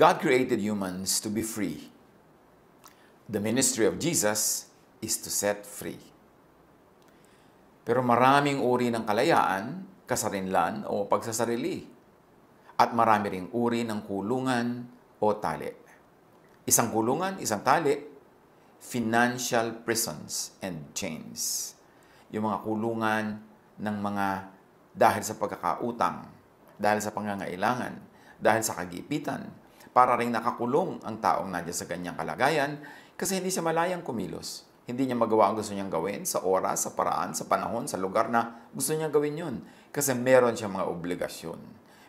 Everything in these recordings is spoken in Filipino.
God created humans to be free. The ministry of Jesus is to set free. Pero maraming uri ng kalayaan, kasarinlan o pagsasarili. At marami ring uri ng kulungan o tali. Isang kulungan, isang tali, financial prisons and chains. Yung mga kulungan ng mga dahil sa pagkakautang, dahil sa pangangailangan, dahil sa kagipitan, para ring nakakulong ang taong nandiyan sa ganyang kalagayan kasi hindi siya malayang kumilos. Hindi niya magawa ang gusto niyang gawin sa oras, sa paraan, sa panahon, sa lugar na gusto niyang gawin yun. Kasi meron siya mga obligasyon.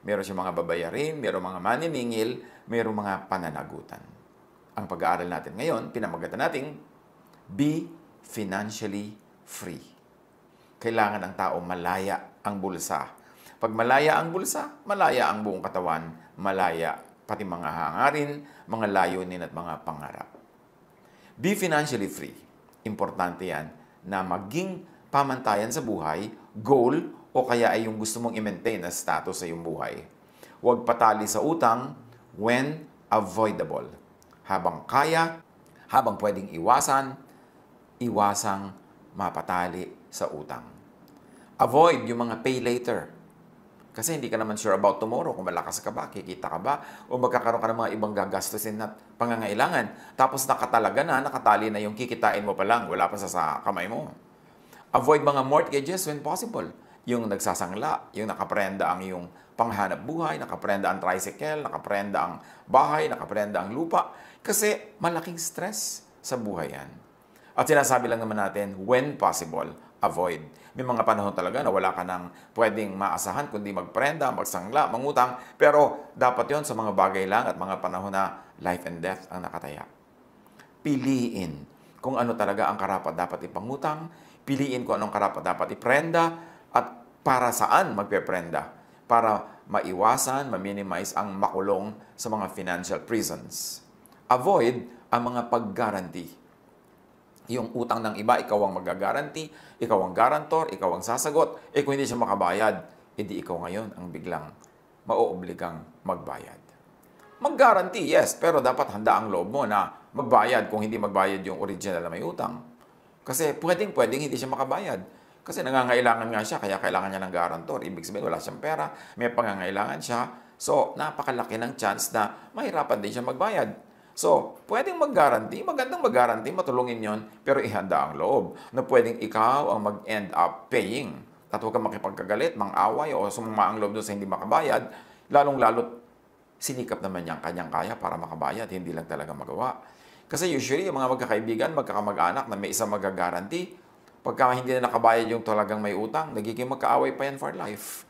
Meron siya mga babayarin, meron mga maniningil, meron mga pananagutan. Ang pag-aaral natin ngayon, pinamagatan nating be financially free. Kailangan ng tao malaya ang bulsa. Pag malaya ang bulsa, malaya ang buong katawan, malaya pati mga hangarin, mga layunin at mga pangarap. Be financially free. Importante yan na maging pamantayan sa buhay, goal, o kaya ay yung gusto mong i-maintain na status sa iyong buhay. Huwag patali sa utang when avoidable. Habang kaya, habang pwedeng iwasan, iwasang mapatali sa utang. Avoid yung mga pay later. Kasi hindi ka naman sure about tomorrow kung malakas ka ba, kikita ka ba, o magkakaroon ka ng mga ibang gagastusin at pangangailangan. Tapos nakatalaga na, nakatali na yung kikitain mo pa lang, wala pa sa kamay mo. Avoid mga mortgages when possible. Yung nagsasangla, yung nakaprenda ang iyong panghanap buhay, nakaprenda ang tricycle, nakaprenda ang bahay, nakaprenda ang lupa. Kasi malaking stress sa buhay yan. At sinasabi lang naman natin, when possible, avoid. May mga panahon talaga na wala ka nang pwedeng maasahan kundi magprenda, magsangla, mangutang. Pero dapat yon sa mga bagay lang at mga panahon na life and death ang nakataya. Piliin kung ano talaga ang karapat dapat ipangutang, piliin kung anong karapat dapat iprenda, at para saan magpeprenda. Para maiwasan, ma-minimize ang makulong sa mga financial prisons. Avoid ang mga pag-guarantee. Yung utang ng iba, ikaw ang mag-guarantee, ikaw ang garantor, ikaw ang sasagot. Kung hindi siya makabayad, edi ikaw ngayon ang biglang mauobligang magbayad. Mag-guarantee, yes, pero dapat handa ang loob mo na magbayad kung hindi magbayad yung original na may utang. Kasi pwedeng hindi siya makabayad. Kasi nangangailangan nga siya, kaya kailangan niya ng garantor. Ibig sabihin, wala siyang pera, may pangangailangan siya. So, napakalaki ng chance na mahirapan din siya magbayad. So, pwedeng mag-guarantee, magandang mag-guarantee, matulungin yon, pero ihanda ang loob na pwedeng ikaw ang mag-end up paying. At huwag kang makipagkagalit, mang-away o sumama ang loob doon sa hindi makabayad, lalong-lalo't sinikap naman niyang kanyang kaya para makabayad, hindi lang talaga magawa. Kasi usually, yung mga magkakaibigan, magkakamag-anak na may isang mag-guarantee, pagka hindi na nakabayad yung talagang may utang, nagiging magkaaway pa yan for life.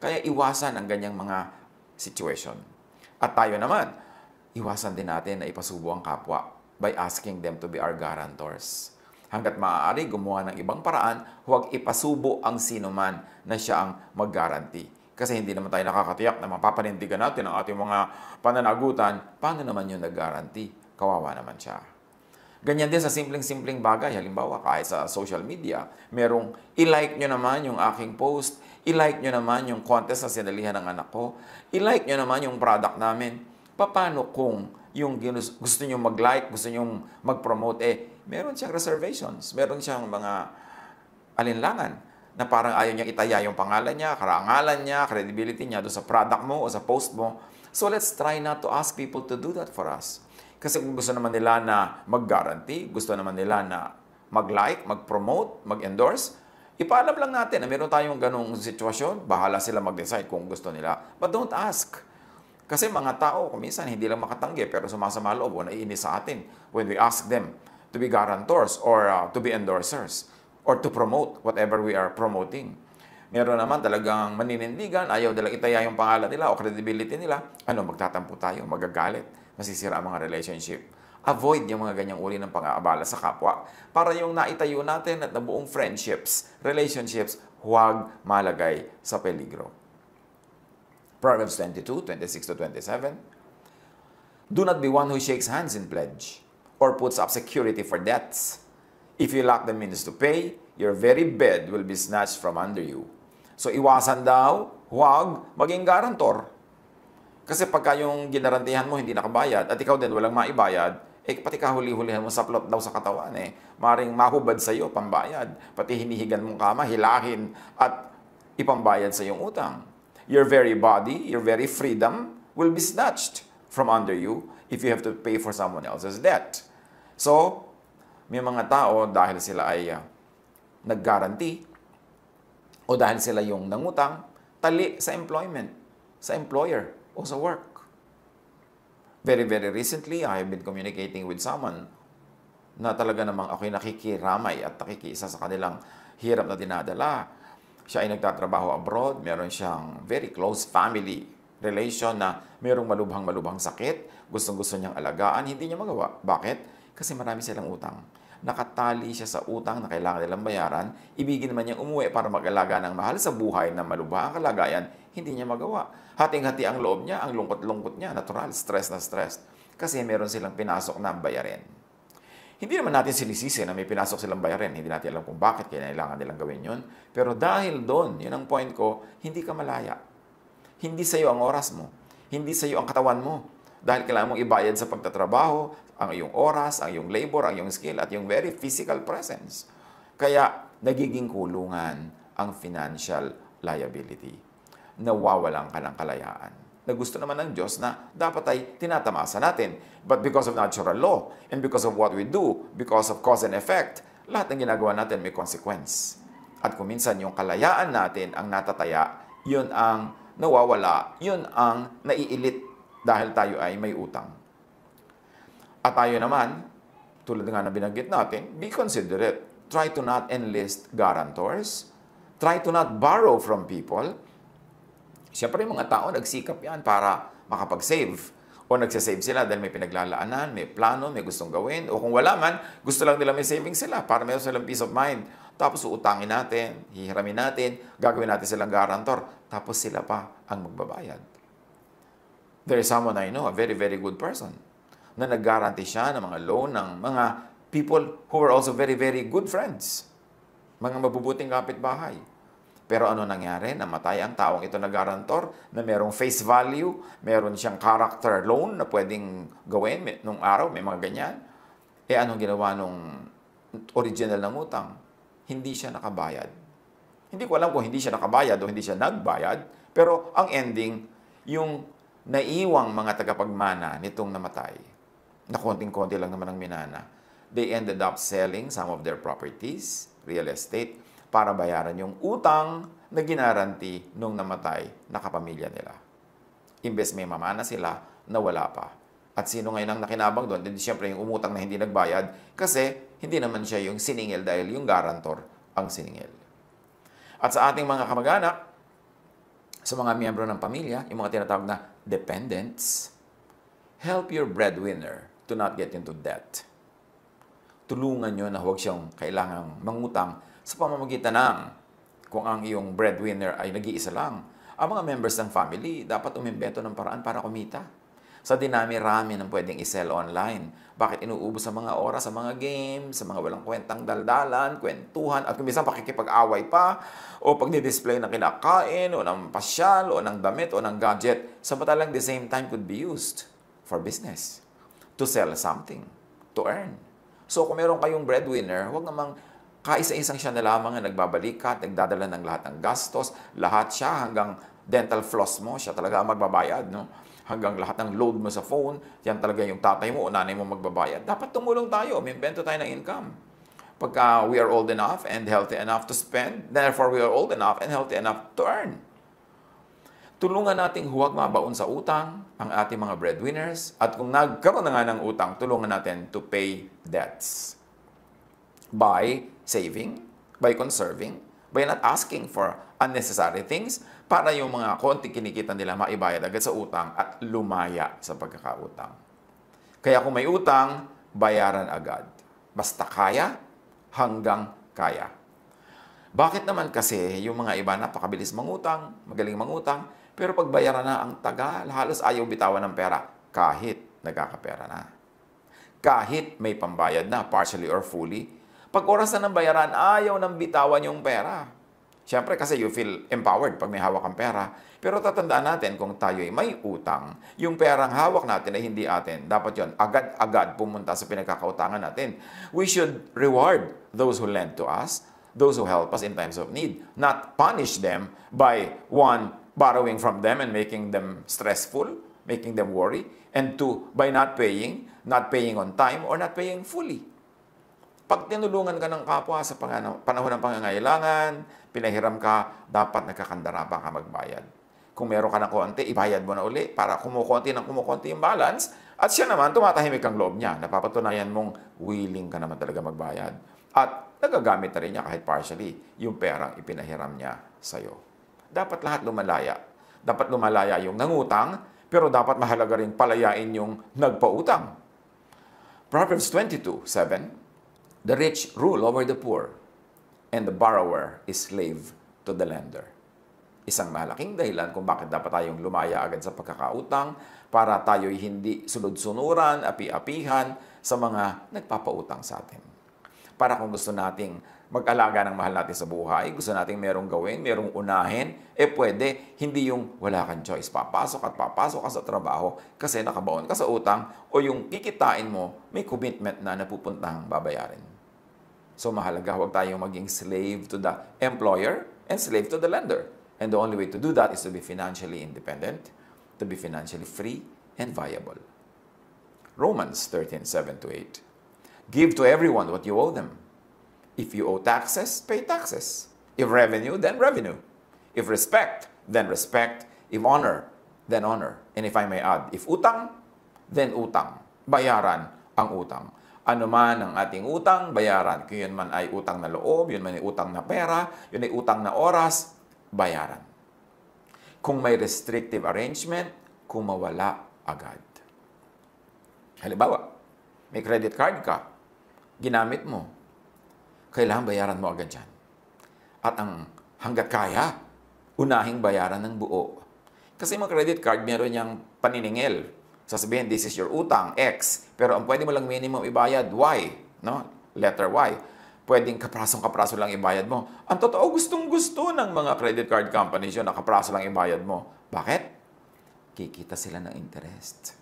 Kaya iwasan ang ganyang mga situation. At tayo naman, iwasan din natin na ipasubo ang kapwa by asking them to be our guarantors. Hanggat maaari, gumawa ng ibang paraan, huwag ipasubo ang sino man na siya ang mag-guarantee. Kasi hindi naman tayo nakakatiyak na mapapanindigan natin ang ating mga pananagutan. Paano naman yung nag-guarantee? Kawawa naman siya. Ganyan din sa simpleng-simpleng bagay. Halimbawa, kahit sa social media, merong i-like nyo naman yung aking post, i-like nyo naman yung contest na sinalihan ng anak ko, i-like nyo naman yung product namin. Paano kung yung gusto nyo mag-like, gusto nyo mag-promote, meron siyang reservations, meron siyang mga alinlangan na parang ayaw niya itaya yung pangalan niya, karangalan niya, credibility niya doon sa product mo o sa post mo. So let's try not to ask people to do that for us. Kasi kung gusto naman nila na mag-guarantee, gusto naman nila na mag-like, mag-promote, mag-endorse, ipaalam lang natin na meron tayong ganong sitwasyon, bahala sila mag-decide kung gusto nila. But don't ask. Kasi mga tao, kuminsan hindi lang makatanggi, pero sumasama loob o naiinis sa atin when we ask them to be guarantors or to be endorsers or to promote whatever we are promoting. Meron naman talagang maninindigan, ayaw nilang itaya yung pangalan nila o credibility nila. Magtatampo tayo, magagalit, masisira ang mga relationship. Avoid yung mga ganyang uri ng pang-aabala sa kapwa para yung naitayo natin at nabuong friendships, relationships, huwag malagay sa peligro. Proverbs 22, 26-27. Do not be one who shakes hands in pledge or puts up security for debts. If you lack the means to pay, your very bed will be snatched from under you. So iwasan daw, huwag maging garantor. Kasi pagka yung ginarantihan mo hindi nakabayad at ikaw din walang maibayad, pati kahuli-hulihan mo sa plot daw sa katawan maring mahubad sa iyo pambayad. Pati hinihigan mong kama, hilahin at ipambayad sa iyong utang. Your very body, your very freedom will be snatched from under you if you have to pay for someone else's debt. So, may mga tao dahil sila ay nag-guarantee o dahil sila yung nangutang, tali sa employment, sa employer o sa work. Very, very recently, I have been communicating with someone na talaga namang ako'y nakikiramay at nakikiisa sa kanilang hirap na dinadala. Siya ay nagtatrabaho abroad, meron siyang very close family relation na mayroong malubhang-malubhang sakit, gustong-gusto niyang alagaan, hindi niya magawa. Bakit? Kasi marami silang utang. Nakatali siya sa utang na kailangan nilang bayaran, ibigin naman niyang umuwi para mag-alaga ng mahal sa buhay na malubhang kalagayan, hindi niya magawa. Hating-hati ang loob niya, ang lungkot-lungkot niya, natural, stress na stress. Kasi meron silang pinasok na bayarin. Hindi naman natin sinisisi na may pinasok silang bayarin. Hindi natin alam kung bakit kailangan nilang gawin yun. Pero dahil doon, yun ang point ko, hindi ka malaya. Hindi sa iyo ang oras mo. Hindi sa iyo ang katawan mo. Dahil kailangan mong ibayad sa pagtatrabaho, ang iyong oras, ang iyong labor, ang iyong skill, at yung very physical presence. Kaya, nagiging kulungan ang financial liability. Nawawalan ka ng kalayaan. Na gusto naman ng Diyos na dapat ay tinatamasa natin. But because of natural law, and because of what we do, because of cause and effect, lahat ng ginagawa natin may consequence. At kung minsan yung kalayaan natin ang natataya, yun ang nawawala, yun ang naiilit dahil tayo ay may utang. At tayo naman, tulad nga na binanggit natin, be considerate. Try to not enlist guarantors. Try to not borrow from people. Siyempre, mga tao, nagsikap yan para makapag-save. O nagsasave sila dahil may pinaglalaanan, may plano, may gustong gawin. O kung wala man, gusto lang nila may saving sila para meron silang peace of mind. Tapos uutangin natin, hihiramin natin, gagawin natin silang guarantor. Tapos sila pa ang magbabayad. There is someone I know, a very, very good person, na nag-guarantee siya ng mga loan ng mga people who were also very, very good friends. Mga mabubuting kapitbahay. Pero ano nangyari? Namatay ang taong ito na guarantor na merong face value, meron siyang character loan na pwedeng gawin nung araw, may mga ganyan. Anong ginawa nung original ng utang? Hindi siya nakabayad. Hindi ko alam kung hindi siya nakabayad o hindi siya nagbayad, pero ang ending, yung naiwang mga tagapagmana nitong namatay, na konting-konti lang naman ang minana, they ended up selling some of their properties, real estate, para bayaran yung utang na ginaranti nung namatay na kapamilya nila. Imbes may mamana sila, nawala pa. At sino ngayon ang nakinabang doon? Hindi siyempre yung umutang na hindi nagbayad kasi hindi naman siya yung siningil dahil yung guarantor ang siningil. At sa ating mga kamag-anak, sa mga miyembro ng pamilya, yung mga tinatawag na dependents, help your breadwinner to not get into debt. Tulungan nyo na huwag siyang kailangang mangutang sa pamamagitan ng kung ang iyong breadwinner ay nag-iisa lang. Ang mga members ng family dapat umimbento ng paraan para kumita. Sa dinami-rami ng pwedeng i-sell online. Bakit inuubos sa mga oras, sa mga games, sa mga walang kwentang daldalan, kwentuhan, at kung minsan pakikipag-away pa, o pagdi-display ng kinakain, o ng pasyal, o ng damit, o ng gadget, samantalang the same time could be used for business. To sell something. To earn. So kung meron kayong breadwinner, huwag namang kaisa-isang siya na lamang ang nagbabalikat, nagdadala ng lahat ng gastos, lahat siya hanggang dental floss mo, siya talaga ang magbabayad, no? Hanggang lahat ng load mo sa phone, yan talaga yung tatay mo o nanay mo magbabayad. Dapat tumulong tayo, may invento tayo ng income. Pagka we are old enough and healthy enough to spend, therefore we are old enough and healthy enough to earn. Tulungan nating huwag mabaon sa utang ang ating mga breadwinners, at kung nagkaroon na nga ng utang, tulungan natin to pay debts. By saving, by conserving, by not asking for unnecessary things para yung mga konti kinikita nila maibayad agad sa utang at lumaya sa pagkakautang. Kaya kung may utang, bayaran agad. Basta kaya, hanggang kaya. Bakit naman kasi yung mga iba napakabilis mangutang, magaling mangutang, pero pag bayaran na ang tagal, halos ayaw bitawan ng pera kahit nagkakapera na. Kahit may pambayad na, partially or fully, pag oras na ng bayaran, ayaw nang bitawan yung pera. Siyempre kasi you feel empowered pag may hawak kang pera. Pero tatandaan natin kung tayo'y may utang, yung perang hawak natin ay hindi atin. Dapat yon agad-agad pumunta sa pinagkakautangan natin. We should reward those who lend to us, those who help us in times of need, not punish them by one, borrowing from them and making them stressful, making them worry, and two, by not paying on time, or not paying fully. Pag tinulungan ka ng kapwa sa panahon ng pangangailangan, pinahiram ka, dapat nagkakandarapa ka magbayad. Kung meron ka ng konti, ibayad mo na uli para kumukonti yung balance, at siya naman, tumatahimik ang loob niya. Napapatunayan mong willing ka naman talaga magbayad. At nagagamit na rin niya kahit partially yung perang ipinahiram niya sa'yo. Dapat lahat lumalaya. Dapat lumalaya yung nangutang, pero dapat mahalaga rin palayain yung nagpautang. Proverbs 22:7, the rich rule over the poor, and the borrower is slave to the lender. Isang malaking dahilan kung bakit dapat tayong lumaya agad sa pagkakautang para tayo'y hindi sunod-sunuran, api-apihan sa mga nagpapautang sa atin. Para kung gusto nating mag-alaga ng mahal natin sa buhay, gusto nating merong gawin, merong unahin, pwede, hindi yung wala kang choice. Papasok ka sa trabaho kasi nakabaon ka sa utang o yung kikitain mo, may commitment na napupuntang babayarin. So mahalaga, huwag tayong maging slave to the employer and slave to the lender. And the only way to do that is to be financially independent, to be financially free and viable. Romans 13:7-8. Give to everyone what you owe them. If you owe taxes, pay taxes. If revenue, then revenue. If respect, then respect. If honor, then honor. And if I may add, if utang, then utang. Bayaran ang utang. Ano man ang ating utang, bayaran. Kung yun man ay utang na loob, yun man ay utang na pera, yun ay utang na oras, bayaran. Kung may restrictive arrangement, kung mawala agad. Halimbawa, may credit card ka, ginamit mo, kailangan bayaran mo agad yan. At ang hanggat kaya, unahing bayaran ng buo. Kasi mga credit card, meron niyang paniningil. Sasabihin, this is your utang, X. Pero ang pwede mo lang minimum ibayad, Y. No? Letter Y. Pwedeng kapraso lang ibayad mo. Ang totoo, gustong-gusto ng mga credit card companies yun na kapraso lang ibayad mo. Bakit? Kikita sila ng interest.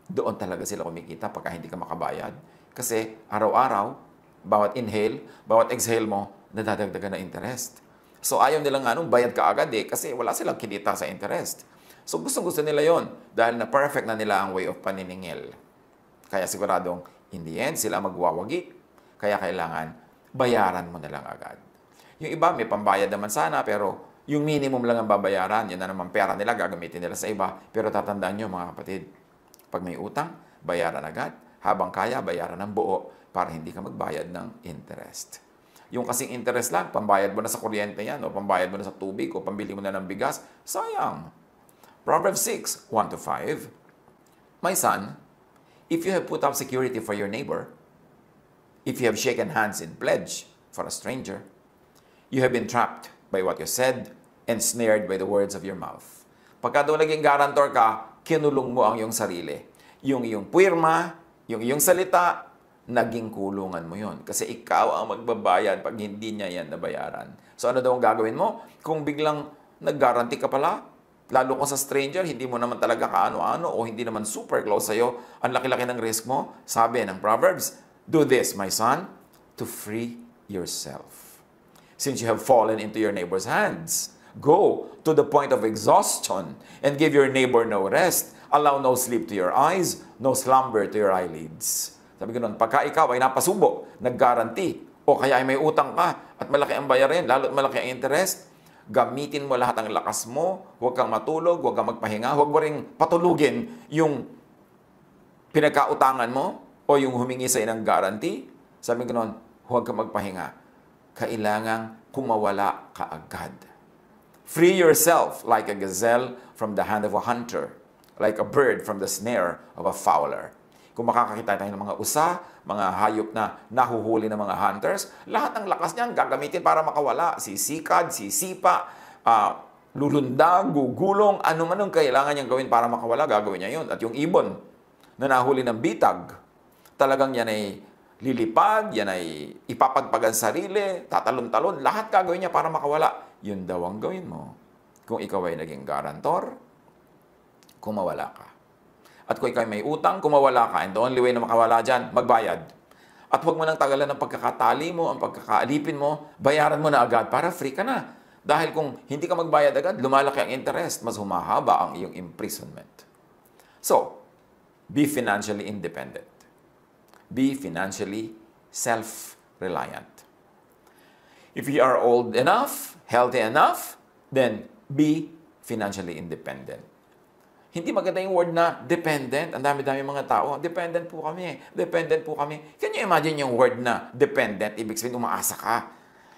Doon talaga sila kumikita pagka hindi ka makabayad. Kasi araw-araw, bawat inhale, bawat exhale mo, nadadagdagan na interest. So ayaw nila nga nung bayad ka agad kasi wala silang kinita sa interest. So gusto nila yon dahil na perfect na nila ang way of paniningil. Kaya siguradong in the end sila magwawagi. Kaya kailangan bayaran mo na lang agad. Yung iba may pambayad naman sana pero yung minimum lang ang babayaran. Yun na naman pera nila, gagamitin nila sa iba. Pero tatandaan nyo mga kapatid, pag may utang, bayaran agad. Habang kaya, bayaran ng buo para hindi ka magbayad ng interest. Yung kasing interest lang, pambayad mo na sa kuryente yan, o pambayad mo na sa tubig, o pambili mo na ng bigas, sayang. Proverbs 6:1-5. My son, if you have put up security for your neighbor, if you have shaken hands in pledge for a stranger, you have been trapped by what you said and snared by the words of your mouth. Pagka daw naging guarantor ka, kinulong mo ang iyong sarili. Yung iyong puwirma, yung iyong salita, naging kulungan mo yon. Kasi ikaw ang magbabayad pag hindi niya yan nabayaran. So ano daw ang gagawin mo? Kung biglang nag-guarantee ka pala, lalo kung sa stranger, hindi mo naman talaga kaano-ano o hindi naman super close sa'yo, ang laki-laki ng risk mo, sabi ng Proverbs, do this, my son, to free yourself. Since you have fallen into your neighbor's hands, go to the point of exhaustion and give your neighbor no rest. Allow no sleep to your eyes, no slumber to your eyelids. Sabi ko nun, pagka ikaw ay napasubo, nag-guarantee, o kaya ay may utang ka at malaki ang bayarin, lalo't malaki ang interest, gamitin mo lahat ng lakas mo, huwag kang matulog, huwag kang magpahinga, huwag mo ring patulugin yung pinagkautangan mo o yung humingi sa'yo ng guarantee. Sabi ko nun, huwag kang magpahinga. Kailangang kumawala ka agad. Free yourself like a gazelle from the hand of a hunter, like a bird from the snare of a fowler. Kung makakakita tayo ng mga usa, mga hayop na nahuhuli ng mga hunters, lahat ng lakas niyan gagamitin para makawala. Sisikad, sisipa, lulundag, gugulong, ano man ang kailangan niyang gawin para makawala, gagawin niya yun. At yung ibon na nahuli ng bitag, talagang yan ay lilipad, yan ay ipapagpag ang sarili, tatalon-talon, lahat gagawin niya para makawala. Yun daw ang gawin mo. Kung ikaw ay naging garantor, kung mawala ka. At kung ikaw ay may utang, kung mawala ka, and the only way na makawala dyan, magbayad. At huwag mo nang tagalan ang pagkakatali mo, ang pagkakaalipin mo, bayaran mo na agad para free ka na. Dahil kung hindi ka magbayad agad, lumalaki ang interest, mas humahaba ang iyong imprisonment. So, be financially independent. Be financially self-reliant. If you are old enough, healthy enough, then be financially independent. Hindi maganda yung word na dependent. Ang dami-dami mga tao, dependent po kami. Dependent po kami. Can you imagine yung word na dependent? Ibig sabihin, umaasa ka.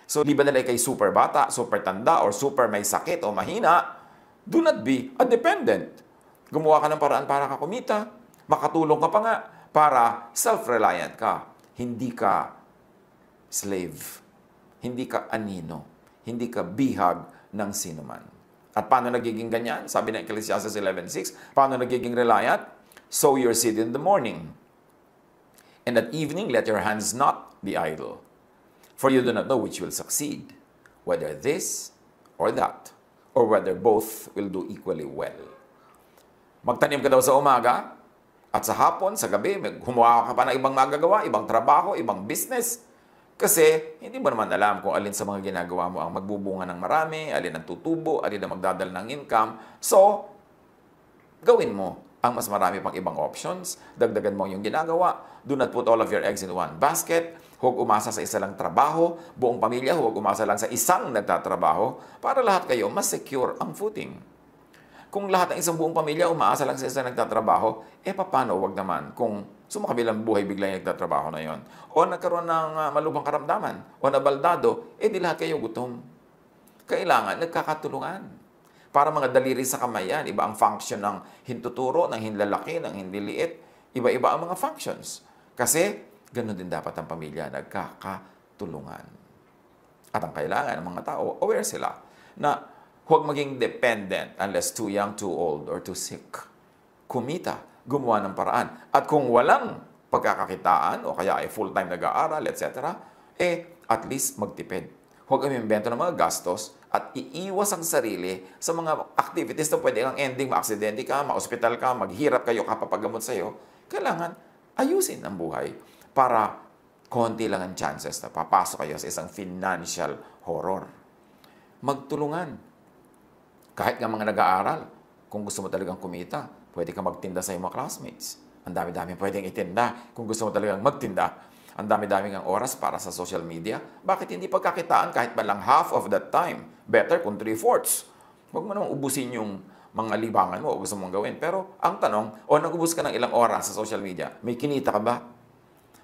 So, di ba nila kay super bata, super tanda, or super may sakit o mahina? Do not be a dependent. Gumawa ka ng paraan para ka kumita. Makatulong ka pa nga para self-reliant ka. Hindi ka slave. Hindi ka anino. Hindi ka bihag ng sinuman. At paano nagiging ganyan? Sabi ng Ecclesiastes 11:6, paano nagiging reliant? Sow your seed in the morning. And at evening, let your hands not be idle. For you do not know which will succeed, whether this or that, or whether both will do equally well. Magtanim ka daw sa umaga, at sa hapon, sa gabi, gumawa ka pa ng ibang magagawa, ibang trabaho, ibang business. Kasi hindi mo naman alam kung alin sa mga ginagawa mo ang magbubunga ng marami, alin ang tutubo, alin ang magdadala ng income. So, gawin mo ang mas marami pang ibang options. Dagdagan mo yung ginagawa. Do not put all of your eggs in one basket. Huwag umasa sa isa lang trabaho. Buong pamilya, huwag umasa lang sa isang nagtatrabaho para lahat kayo mas secure ang footing. Kung lahat ng isang buong pamilya umaasa lang sa isang nagtatrabaho, paano wag naman kung sumakabilang buhay bigla yung nagtatrabaho na yon? O nagkaroon ng malubhang karamdaman, o nabaldado, di lahat kayo gutom. Kailangan nagkakatulungan. Para mga daliri sa kamay yan, iba ang function ng hintuturo, ng hinlalaki, ng hindiliit. Iba-iba ang mga functions. Kasi, ganun din dapat ang pamilya, nagkakatulungan. At ang kailangan ng mga tao, aware sila na huwag maging dependent unless too young, too old, or too sick. Kumita, gumawa ng paraan. At kung walang pagkakakitaan, o kaya ay full-time nag-aaral, etc., at least magtipid. Huwag kami imbento ng mga gastos at iiwas ang sarili sa mga activities na pwede kang ending, ma-aksidente ka, ma-hospital ka, maghirap kayo kapapagamot sa'yo. Kailangan ayusin ang buhay para konti lang ang chances na papasok kayo sa isang financial horror. Magtulungan. Kahit nga mga nag-aaral, kung gusto mo talagang kumita, pwede ka magtinda sa iyong mga classmates. Ang dami-dami pwedeng itinda. Kung gusto mo talagang magtinda, ang dami-dami ng oras para sa social media. Bakit hindi pagkakitaan kahit lang half of that time? Better kung 3/4. Huwag mo namang ubusin yung mga libangan mo o gusto mong gawin. Pero ang tanong, nag-ubus ka ng ilang oras sa social media, may kinita ka ba?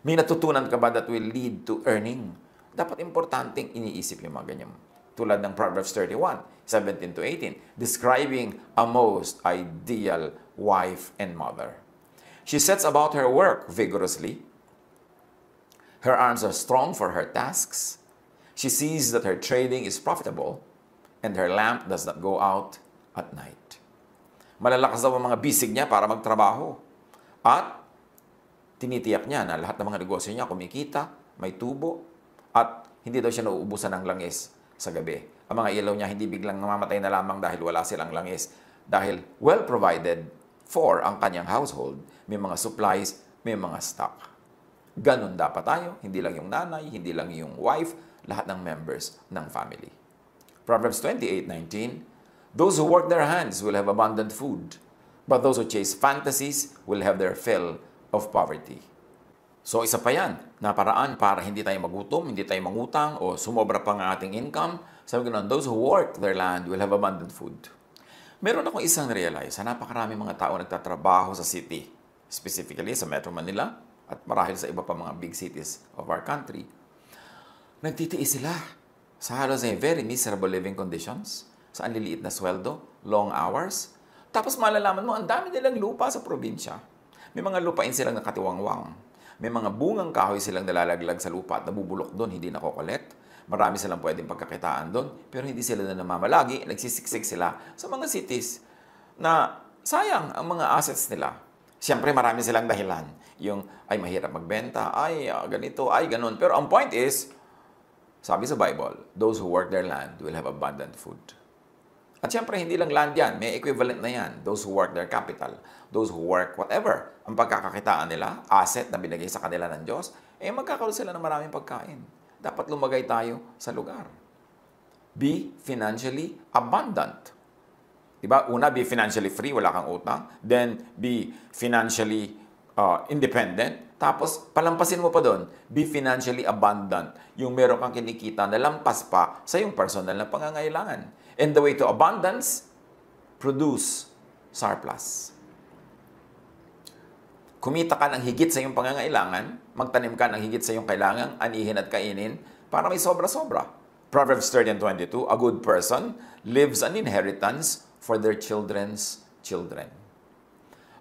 May natutunan ka ba that will lead to earning? Dapat importanteng iniisip yung mga ganyan. Tulad ng Proverbs 31:17-18, describing a most ideal wife and mother. She sets about her work vigorously. Her arms are strong for her tasks. She sees that her trading is profitable, and her lamp does not go out at night. Malalakas daw ang mga bisig niya para magtrabaho. At tinitiyak niya na lahat ng mga negosyo niya kumikita, may tubo, at hindi daw siya nauubusan ng langis sa gabi. Ang mga ilaw niya hindi biglang namamatay na lamang dahil wala silang langis. Dahil well provided for ang kanyang household. May mga supplies, may mga stock. Ganon dapat tayo. Hindi lang yung nanay, hindi lang yung wife, lahat ng members ng family. Proverbs 28:19, those who work their hands will have abundant food, but those who chase fantasies will have their fill of poverty. So isa pa yan, na paraan para hindi tayo magutom, hindi tayo mangutang, o sumobra pa ng ating income. Sabi ko na, those who work their land will have abundant food. Meron akong isang realize, napakarami mga tao nagtatrabaho sa city, specifically sa Metro Manila, at marahil sa iba pa mga big cities of our country. Nagtitiis sila sa halos ay very miserable living conditions, sa anliliit na sweldo, long hours. Tapos malalaman mo, ang dami nilang lupa sa probinsya. May mga lupain silang nakatiwangwang. May mga bungang kahoy silang nalalaglag sa lupa at nabubulok doon, hindi nakokolekt. Marami silang pwedeng pagkakitaan doon, pero hindi sila na namamalagi, nagsisiksik sila sa mga cities na sayang ang mga assets nila. Siyempre, marami silang dahilan. Yung, ay, mahirap magbenta, ay, ganito, ay, ganun. Pero ang point is, sabi sa Bible, those who work their land will have abundant food. At siyempre, hindi lang land yan. May equivalent na yan. Those who work their capital. Those who work whatever. Ang pagkakakitaan nila, asset na binigay sa kanila ng Diyos, magkakaroon sila ng maraming pagkain. Dapat lumagay tayo sa lugar. Be financially abundant. Diba? Una, be financially free, wala kang utang. Then, be financially independent. Tapos, palampasin mo pa doon, be financially abundant. Yung meron kang kinikita na lampas pa sa yung personal na pangangailangan. And the way to abundance, produce surplus. Kumita ka ng higit sa iyong pangangailangan, magtanim ka ng higit sa iyong kailangan, anihin at kainin, para may sobra-sobra. Proverbs 30:22, a good person leaves an inheritance for their children's children.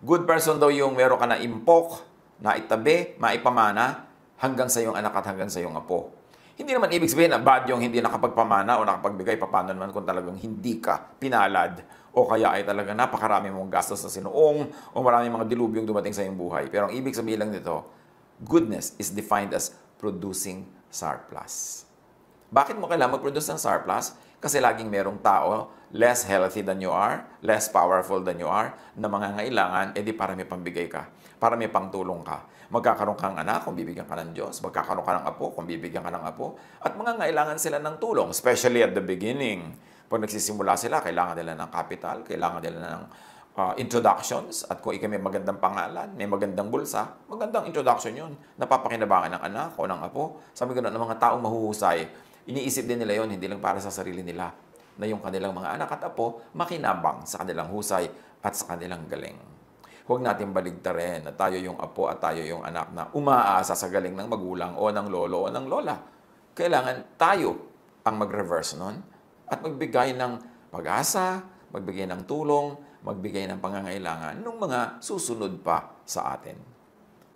Good person daw yung meron ka na impok, na itabi, maipamana, hanggang sa iyong anak at hanggang sa iyong apo. Hindi naman ibig sabihin na bad yung hindi nakapagpamana o nakapagbigay, paano naman kung talagang hindi ka pinalad o kaya ay talaga napakarami mong gastos sa sinuong o maraming mga dilubyong dumating sa iyong buhay. Pero ang ibig sabihin lang nito, goodness is defined as producing surplus. Bakit mo kailangan mag-produce ng surplus? Kasi laging merong tao, less healthy than you are, less powerful than you are, na mangangailangan, edi para may pambigay ka, para may pangtulong ka. Magkakaroon kang anak kung bibigyan ka ng Diyos, magkakaroon ka ng apo kung bibigyan ka ng apo, at mangangailangan sila ng tulong, especially at the beginning. Pag nagsisimula sila, kailangan nila ng capital, kailangan nila ng introductions, at kung ikaw may magandang pangalan, may magandang bulsa, magandang introduction yun. Napapakinabangan ng anak o ng apo. Sabi ko na, ng mga taong mahuhusay, iniisip din nila yon, hindi lang para sa sarili nila, na yung kanilang mga anak at apo makinabang sa kanilang husay at sa kanilang galing. Huwag natin baligtarin na tayo yung apo at tayo yung anak na umaasa sa galing ng magulang o ng lolo o ng lola. Kailangan tayo ang mag-reverse nun at magbigay ng pag-asa, magbigay ng tulong, magbigay ng pangangailangan ng mga susunod pa sa atin.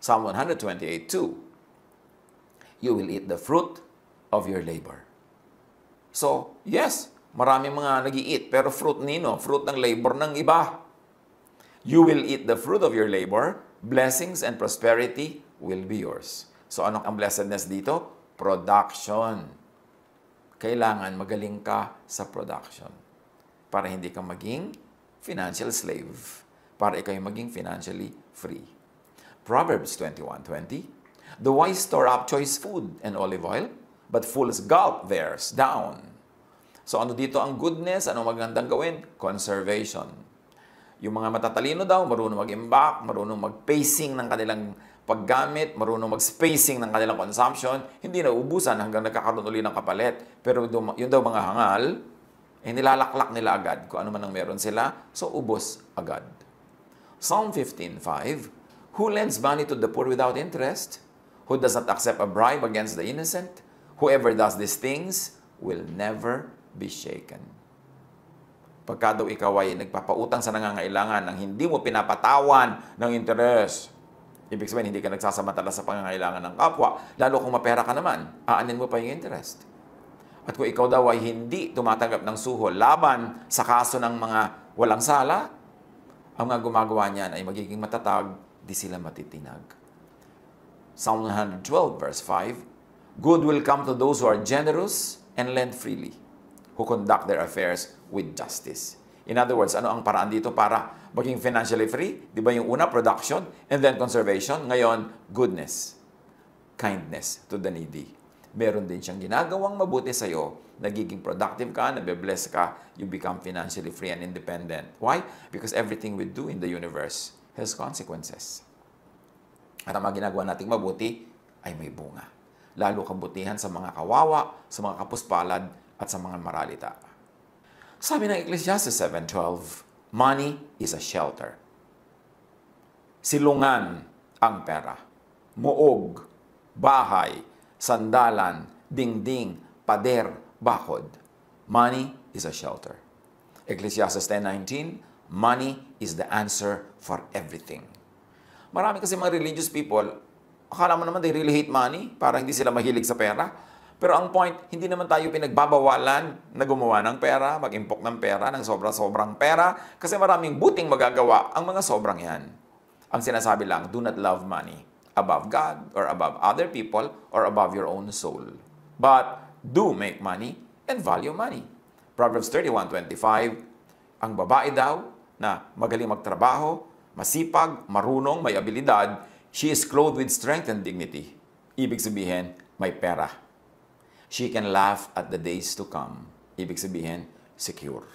Psalm 128:2, you will eat the fruit of your labor. So, yes, maraming mga nag-i-eat, pero fruit nino, fruit ng labor ng iba. You will eat the fruit of your labor, blessings and prosperity will be yours. So, ano ang blessedness dito? Production. Kailangan magaling ka sa production para hindi ka maging financial slave, para ikaw maging financially free. Proverbs 21:20, the wise store up choice food and olive oil, but fools gulp theirs down. So ano dito ang goodness? Ano magandang gawin? Conservation. Yung mga matatalino daw, marunong mag-imbak, marunong mag-pacing ng kanilang paggamit, marunong mag-spacing ng kanilang consumption, hindi na ubusan hanggang nagkakaroon uli ng kapalit. Pero yun daw mga hangal, nilalaklak nila agad kung ano man ang meron sila, so ubos agad. Psalm 15:5, who lends money to the poor without interest? Who does not accept a bribe against the innocent? Whoever does these things will never be shaken. Pagka daw ikaw ay nagpapautang sa nangangailangan nang hindi mo pinapatawan ng interes, ibig sabihin hindi ka nagsasamantala sa pangangailangan ng kapwa, lalo kung mapera ka naman, aanin mo pa yung interest. At kung ikaw daw ay hindi tumatanggap ng suhol laban sa kaso ng mga walang sala, ang mga gumagawa niyan ay magiging matatag, di sila matitinag. Psalm 112:5, good will come to those who are generous and lend freely, who conduct their affairs with justice. In other words, ano ang paraan dito para maging financially free? Di ba yung una, production, and then conservation. Ngayon, goodness, kindness to the needy. Meron din siyang ginagawang mabuti sa'yo, nagiging productive ka, nabe-bless ka, you become financially free and independent. Why? Because everything we do in the universe has consequences. At ang mga ginagawa nating mabuti ay may bunga. Lalo kabutihan sa mga kawawa, sa mga kapuspalad, at sa mga maralita. Sabi ng Ecclesiastes 7:12, money is a shelter. Silungan ang pera. Muog, bahay, sandalan, dingding, pader, bakod. Money is a shelter. Ecclesiastes 10:19, money is the answer for everything. Marami kasi mga religious people, akala mo naman they really hate money, para hindi sila mahilig sa pera. Pero ang point, hindi naman tayo pinagbabawalan na gumawa ng pera, mag-impok ng pera, ng sobra-sobrang pera, kasi maraming buting magagawa ang mga sobrang yan. Ang sinasabi lang, do not love money above God or above other people or above your own soul. But do make money and value money. Proverbs 31:25, ang babae daw na magaling magtrabaho, masipag, marunong, may abilidad, she is clothed with strength and dignity. Ibig sabihin, may pera. She can laugh at the days to come. Ibig sabihin, secure.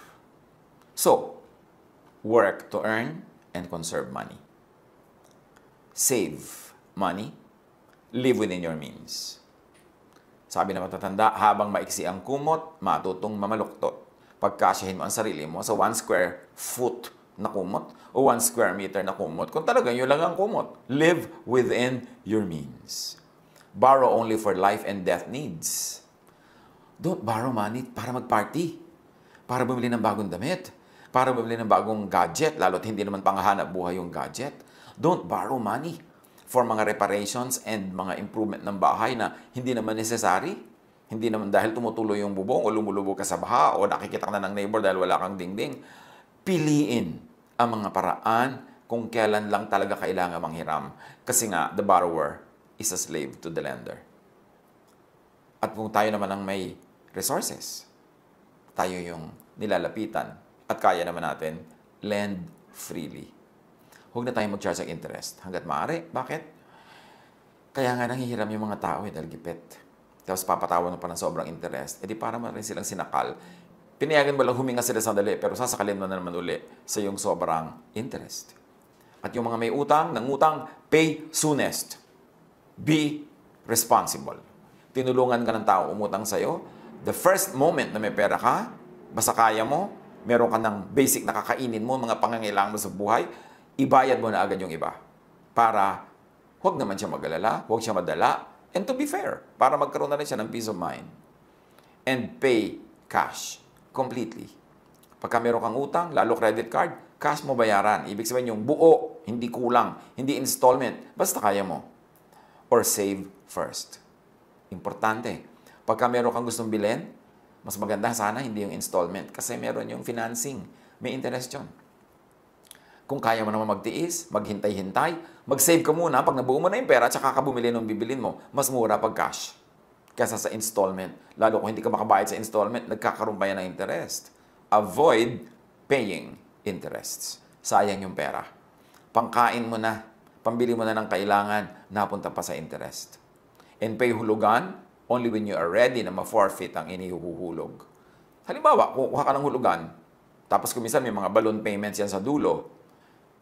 So, work to earn and conserve money. Save money. Live within your means. Sabi na matatanda, habang maiksi ang kumot, matutong mamaluktot. Pagkasyahin mo ang sarili mo sa 1 square foot na kumot o 1 square meter na kumot, kung talaga yun lang ang kumot, live within your means. Borrow only for life and death needs. Don't borrow money para mag-party, para bumili ng bagong damit, para bumili ng bagong gadget, lalo't hindi naman panghahanap buhay yung gadget. Don't borrow money for mga reparations and mga improvement ng bahay na hindi naman necessary. Hindi naman dahil tumutuloy yung bubong o lumulubog ka sa baha o nakikita ka na ng neighbor dahil wala kang dingding. Piliin ang mga paraan kung kailan lang talaga kailangan manghiram. Kasi nga, the borrower is a slave to the lender. At kung tayo naman ang may resources, tayo yung nilalapitan at kaya naman natin lend freely. Huwag na tayo mag-charge ng interest hanggat maaari. Bakit? Kaya nga nanghihiram yung mga tao dahil gipit. Tapos papatawan mo pa ng sobrang interest. E di para man rin silang sinakal. Pinayagan mo lang huminga sila sandali pero sasakalin mo na naman uli sa yung sobrang interest. At yung mga may utang, nangutang, pay soonest. Be responsible. Tinulungan ka ng tao umutang sa'yo. The first moment na may pera ka, basta kaya mo, meron ka ng basic na kakainin mo, mga pangangailangan mo sa buhay, ibayad mo na agad yung iba. Para huwag naman siya mag-alala, huwag siya madala, and to be fair, para magkaroon na rin siya ng peace of mind. And pay cash completely. Pagka meron kang utang, lalo credit card, cash mo bayaran. Ibig sabihin yung buo, hindi kulang, hindi installment, basta kaya mo. Or save first. Importante. Pagka meron kang gustong bilhin, mas maganda sana hindi yung installment kasi meron yung financing. May interest yun. Kung kaya mo naman magtiis, maghintay-hintay, mag-save ka muna. Pag nabuo mo na yung pera, tsaka ka bumili ng bibilin mo, mas mura pag cash kaysa sa installment. Lalo kung hindi ka makabayad sa installment, nagkakaroon pa yan ng interest. Avoid paying interests. Sayang yung pera. Pangkain mo na, pambili mo na ng kailangan, napunta pa sa interest. And pay hulugan only when you are ready na ma-forfeit ang inihuhulog. Halimbawa, kukuha ka ng hulugan, tapos kumisan may mga balloon payments yan sa dulo,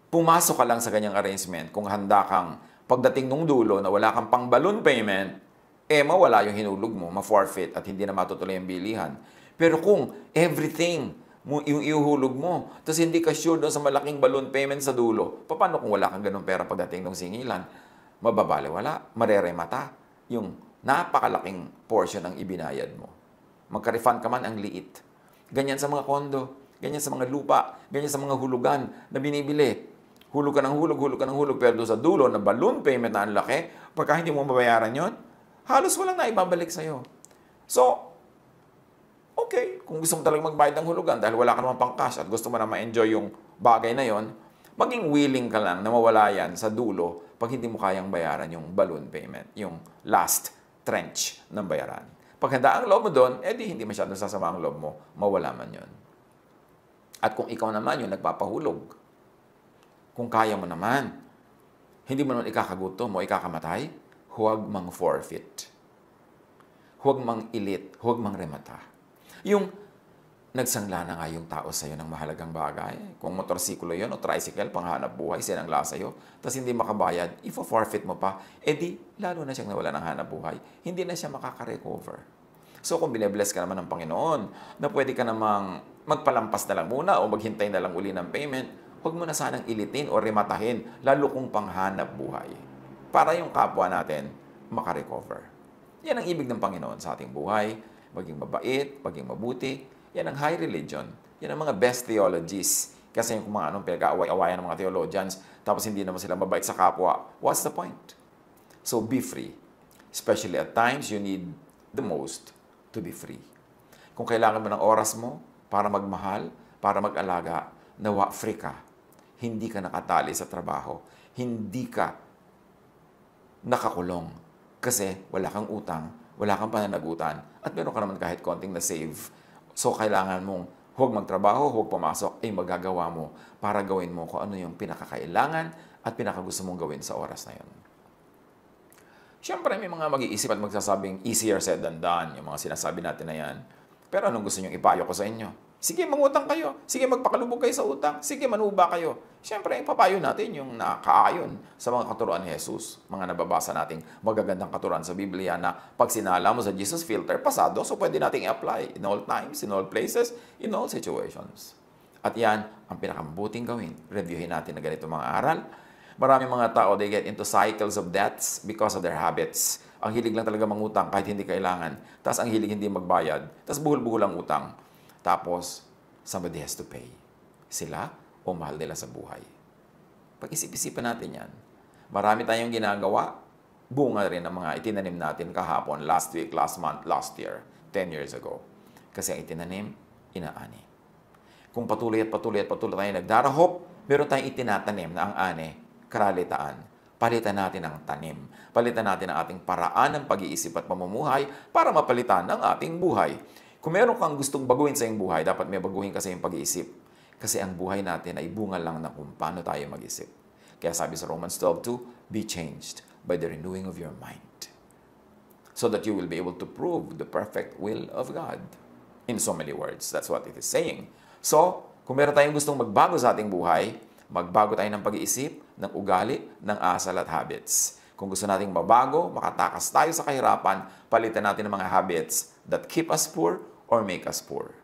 pumasok ka lang sa ganyang arrangement kung handa kang pagdating nung dulo na wala kang pang balloon payment, mawala yung hinulog mo, ma-forfeit at hindi na matutuloy ang bilihan. Pero kung everything yung ihuhulog mo, tapos hindi ka sure doon sa malaking balloon payment sa dulo, paano kung wala kang ganun pera pagdating ng singilan? Mababaliwala, mareremata yung napakalaking portion ng ibinayad mo. Magka-refund ka man ang liit. Ganyan sa mga kondo, ganyan sa mga lupa, ganyan sa mga hulugan na binibili. Hulog ka ng hulog, pero doon sa dulo na balloon payment na ang laki, pagka hindi mo mabayaran yon, halos walang naibabalik sa'yo. So, okay, kung gusto mo talagang magbayad ng hulugan dahil wala ka naman pang cash at gusto mo na ma-enjoy yung bagay na yon, maging willing ka lang na mawala yan sa dulo pag hindi mo kayang bayaran yung balloon payment, yung last trench ng bayaran. Pag handa ang loob mo doon, di hindi masyadong sasama ang loob mo, mawala man yon. At kung ikaw naman yung nagpapahulog, kung kaya mo naman, hindi mo naman ikakagutom o ikakamatay, huwag mang forfeit. Huwag mang ilit, huwag mang remata. Yung nagsangla na nga yung tao sa'yo ng mahalagang bagay. Kung motorsiklo yun o tricycle, panghanap buhay, sinangla sa'yo, tapos hindi makabayad, ifo-forfeit mo pa, di lalo na siyang nawala ng hanap buhay. Hindi na siya makaka-recover. So kung bine-bless ka naman ng Panginoon, na pwede ka namang magpalampas na lang muna o maghintay na lang uli ng payment, huwag mo na sanang ilitin o rematahin, lalo kung panghanap buhay. Para yung kapwa natin makarecover. Yan ang ibig ng Panginoon sa ating buhay. Maging mabait, maging mabuti. Yan ang high religion. Yan ang mga best theologies. Kasi yung mga pinag-aaway-awayan ng mga theologians, tapos hindi naman sila mabait sa kapwa. What's the point? So be free. Especially at times, you need the most to be free. Kung kailangan mo ng oras mo para magmahal, para mag-alaga, nawa free ka. hindi ka nakatali sa trabaho, hindi ka nakakulong kasi wala kang utang, wala kang pananagutan, at meron ka naman kahit konting na-save. So, kailangan mong huwag magtrabaho, huwag pumasok, ay magagawa mo para gawin mo kung ano yung pinakakailangan at pinakagusto mong gawin sa oras na yun. Siyempre, may mga mag-iisip at magsasabing easier said than done, yung mga sinasabi natin na yan. Pero anong gusto nyo ipayo ko sa inyo? Sige, mangutang kayo. Sige, magpakalubog kayo sa utang. Sige, manuba kayo. Siyempre, papayo natin yung nakaayon sa mga katuruan ni Jesus. Mga nababasa nating magagandang katuruan sa Biblia na pag sinala mo sa Jesus filter, pasado. So, pwede nating i-apply in all times, in all places, in all situations. At yan, ang pinakamabuting gawin. Reviewin natin na ganito mga aral. Maraming mga tao, they get into cycles of debts because of their habits. Ang hilig lang talaga mangutang kahit hindi kailangan. Tapos ang hilig hindi magbayad. Tapos buhol-buhol ang utang. Tapos, somebody has to pay. Sila o mahal nila sa buhay. Pag-isip-isipan natin yan. Marami tayong ginagawa. Bunga rin ng mga itinanim natin kahapon, last week, last month, last year, 10 years ago. Kasi ang itinanim, inaani. Kung patuloy at patuloy at patuloy tayo nagdarahop, meron tayong itinatanim na ang ani, karalitaan. Palitan natin ang tanim. Palitan natin ang ating paraan ng pag-iisip at pamumuhay para mapalitan ang ating buhay. Kung meron kang gustong baguhin sa iyong buhay, dapat may baguhin kasi yung pag-iisip. Kasi ang buhay natin ay bunga lang ng kung paano tayo mag-isip. Kaya sabi sa Romans 12:2, be changed by the renewing of your mind. So that you will be able to prove the perfect will of God. In so many words, that's what it is saying. So, kung meron tayong gustong magbago sa ating buhay, magbago tayo ng pag-iisip, ng ugali, ng asal at habits. Kung gusto nating mabago, makatakas tayo sa kahirapan, palitan natin ang mga habits that keep us poor or make us poor.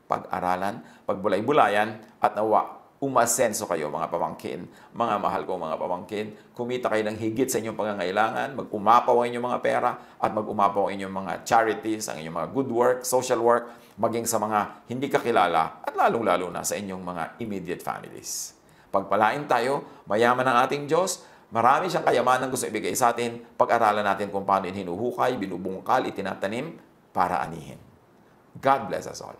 Pag-aralan, pagbulay-bulayan, at nawa, umasenso kayo mga pamangkin, mga mahal kong mga pamangkin, kumita kayo ng higit sa inyong pangangailangan, mag-umapaw ang inyong mga pera, at mag-umapaw ang inyong mga charities, ang inyong mga good work, social work, maging sa mga hindi kakilala, at lalong-lalo na sa inyong mga immediate families. Pagpalain tayo, mayaman ang ating Diyos, marami siyang kayamanan gusto ibigay sa atin, pag-aralan natin kung paano hinuhukay, binubungkal, itinatanim, para anihin. God bless us all.